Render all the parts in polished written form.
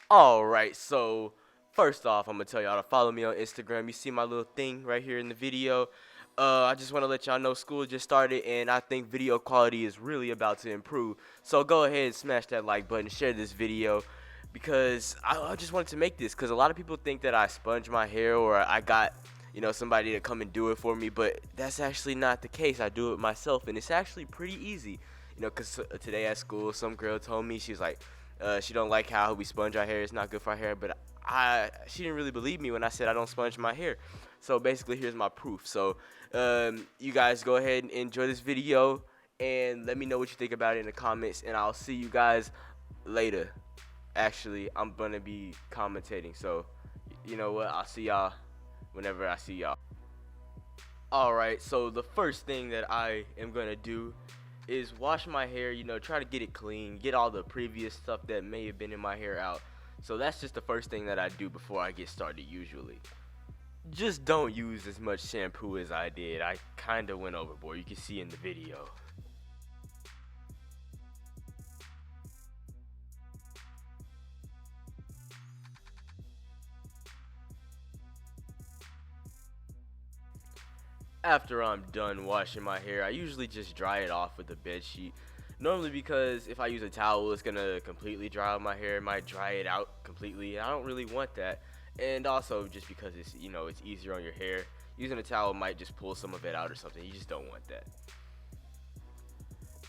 Alright, so first off, I'm gonna tell y'all to follow me on Instagram. You see my little thing right here in the video. I just want to let y'all know school just started, and I think video quality is really about to improve. So go ahead and smash that like button, share this video, because I just wanted to make this, because a lot of people think that I sponge my hair or I got, somebody to come and do it for me, but that's actually not the case. I do it myself, and it's actually pretty easy. Because today at school, some girl told me, she was like, she don't like how we sponge our hair. It's not good for our hair. But she didn't really believe me when I said I don't sponge my hair. So basically, here's my proof. So you guys go ahead and enjoy this video and let me know what you think about it in the comments. And I'll see you guys later. Actually, I'm gonna be commentating. So you know what? I'll see y'all whenever I see y'all. Alright, so the first thing that I am gonna do is wash my hair, try to get it clean, get all the previous stuff that may have been in my hair out. So that's just the first thing that I do before I get started usually. Just don't use as much shampoo as I did. I kinda went overboard, you can see in the video. After I'm done washing my hair, I usually just dry it off with a bed sheet. Normally because if I use a towel, it's gonna completely dry out my hair. It might dry it out completely. I don't really want that. And also just because it's easier on your hair. Using a towel might just pull some of it out or something. You just don't want that.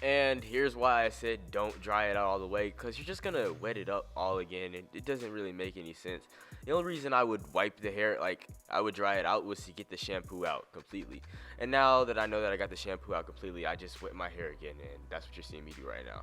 And here's why I said don't dry it out all the way, because you're just gonna wet it up all again, and it doesn't really make any sense. The only reason I would wipe the hair, like I would dry it out, was to get the shampoo out completely. And now that I know that I got the shampoo out completely, I just wet my hair again, and that's what you're seeing me do right now.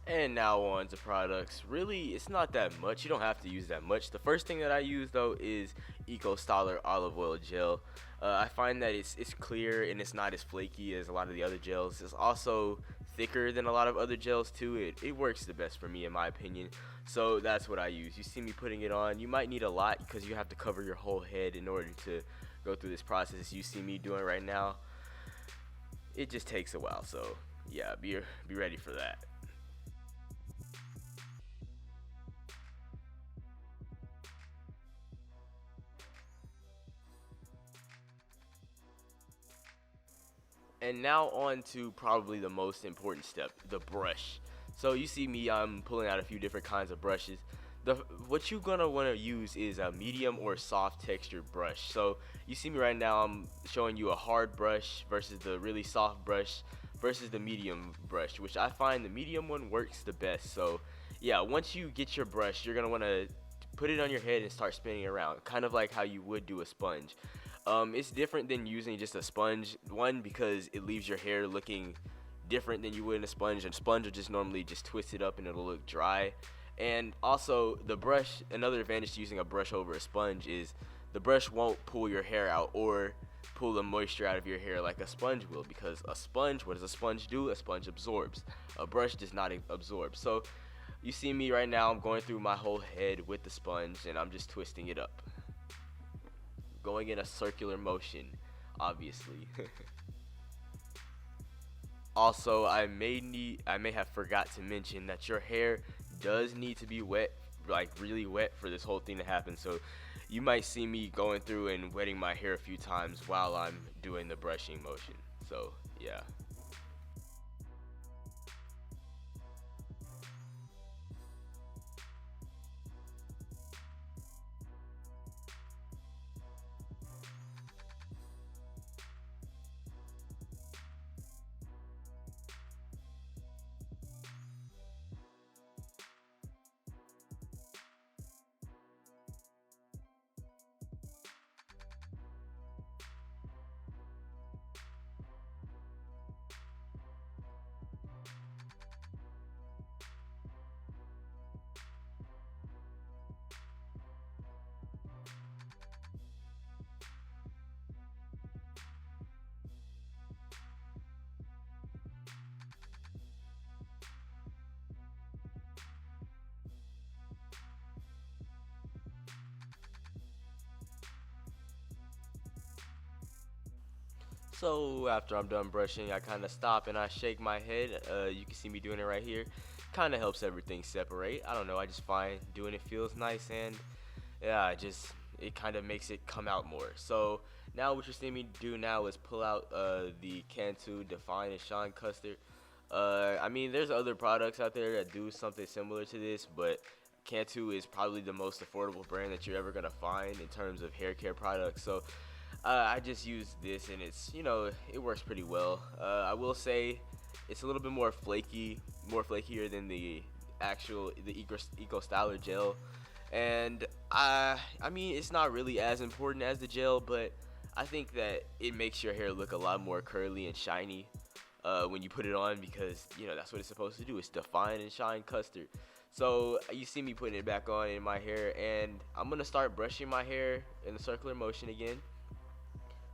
And now on to products. Really, it's not that much. You don't have to use that much. The first thing that I use though is Eco Styler olive oil gel. I find that it's clear and it's not as flaky as a lot of the other gels. It's also thicker than a lot of other gels too. It works the best for me in my opinion. So that's what I use. You see me putting it on. You might need a lot because you have to cover your whole head in order to go through this process you see me doing right now. It just takes a while. So yeah, be ready for that. And now on to probably the most important step, the brush. So you see me, I'm pulling out a few different kinds of brushes. The What you're gonna want to use is a medium or soft textured brush. So you see me right now, I'm showing you a hard brush versus the really soft brush versus the medium brush, which I find the medium one works the best. So yeah, once you get your brush, you're gonna want to put it on your head and start spinning it around, kind of like how you would do a sponge. It's different than using just a sponge, one, because it leaves your hair looking different than you would in a sponge. And sponge will just normally just twist it up and it'll look dry. And also the brush, another advantage to using a brush over a sponge is the brush won't pull your hair out or pull the moisture out of your hair like a sponge will, because a sponge, what does a sponge do? A sponge absorbs. A brush does not absorb. So you see me right now, I'm going through my whole head with the sponge and I'm just twisting it up, going in a circular motion, obviously. Also, I may have forgot to mention that your hair does need to be wet, like really wet, for this whole thing to happen. So you might see me going through and wetting my hair a few times while I'm doing the brushing motion. So yeah. So after I'm done brushing, I kind of stop and I shake my head. You can see me doing it right here. Kind of helps everything separate. I don't know, I just find doing it feels nice, and yeah, it kind of makes it come out more. So now what you're seeing me do now is pull out the Cantu Define and Shine Custard. I mean, there's other products out there that do something similar to this, but Cantu is probably the most affordable brand that you're ever gonna find in terms of hair care products. So I just use this, and it works pretty well. I will say it's a little bit more flakier than the Eco Styler gel, and I mean, it's not really as important as the gel, but I think that it makes your hair look a lot more curly and shiny when you put it on, because that's what it's supposed to do. It's define and shine custard. So you see me putting it back on in my hair, and I'm gonna start brushing my hair in a circular motion again,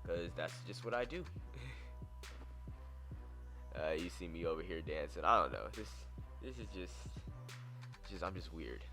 because that's just what I do. You see me over here dancing. I don't know. This is just I'm just weird.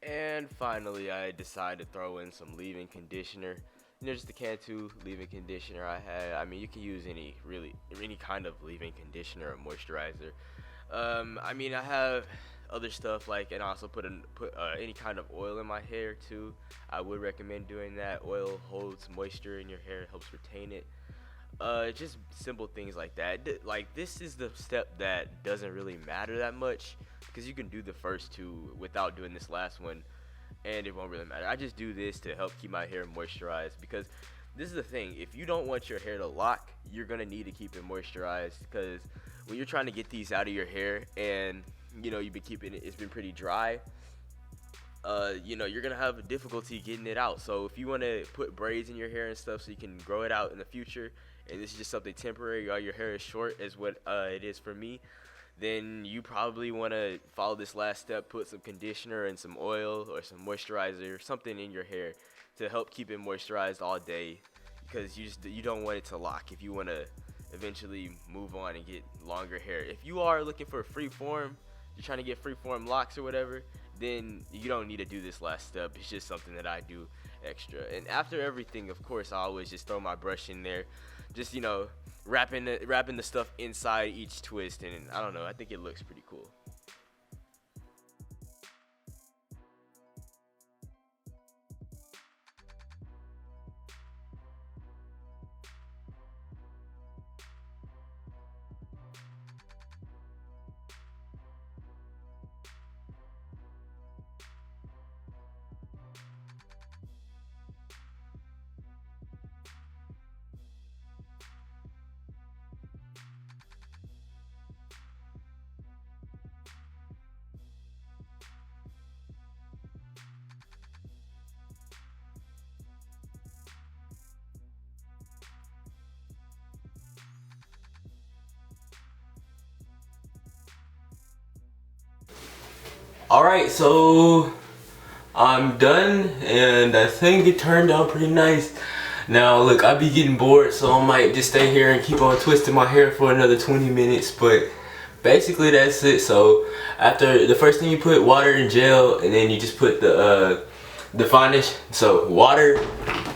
And finally, I decided to throw in some leave-in conditioner. Just the Cantu leave-in conditioner I had. I mean, you can use any kind of leave-in conditioner or moisturizer. I mean, I have other stuff like, and I also put any kind of oil in my hair too. I would recommend doing that. Oil holds moisture in your hair, helps retain it. Just simple things like that. Like, this is the step that doesn't really matter that much, because you can do the first two without doing this last one, and it won't really matter. I just do this to help keep my hair moisturized, because this is the thing. If you don't want your hair to lock, you're gonna need to keep it moisturized, because when you're trying to get these out of your hair, and you've been keeping it's been pretty dry, you're gonna have a difficulty getting it out. So if you want to put braids in your hair and stuff so you can grow it out in the future, and this is just something temporary while your hair is short, as what it is for me, then you probably want to follow this last step. Put some conditioner and some oil or some moisturizer or something in your hair to help keep it moisturized all day, because you don't want it to lock if you want to eventually move on and get longer hair. If you are looking for free form, you're trying to get free form locks or whatever, then you don't need to do this last step. It's just something that I do extra. And after everything, of course, I always just throw my brush in there, just wrapping the stuff inside each twist, and I don't know, I think it looks pretty cool. Alright, so I'm done, and I think it turned out pretty nice. Now look, I be getting bored, so I might just stay here and keep on twisting my hair for another 20 minutes, but basically that's it. So after the first thing, you put water and gel, and then you just put the finish. So water,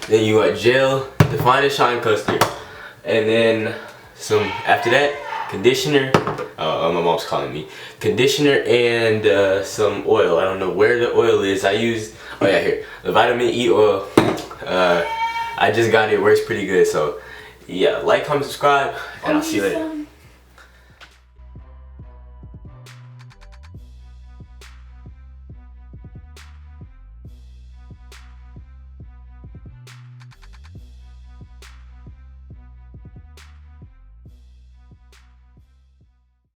then you got gel, define and shine custard, and then after that, conditioner. My mom's calling me. Conditioner and some oil. I don't know where the oil is. I use, oh yeah, here, the vitamin E oil. I just got it. It works pretty good. So yeah, like, comment, subscribe, and I'll see you later.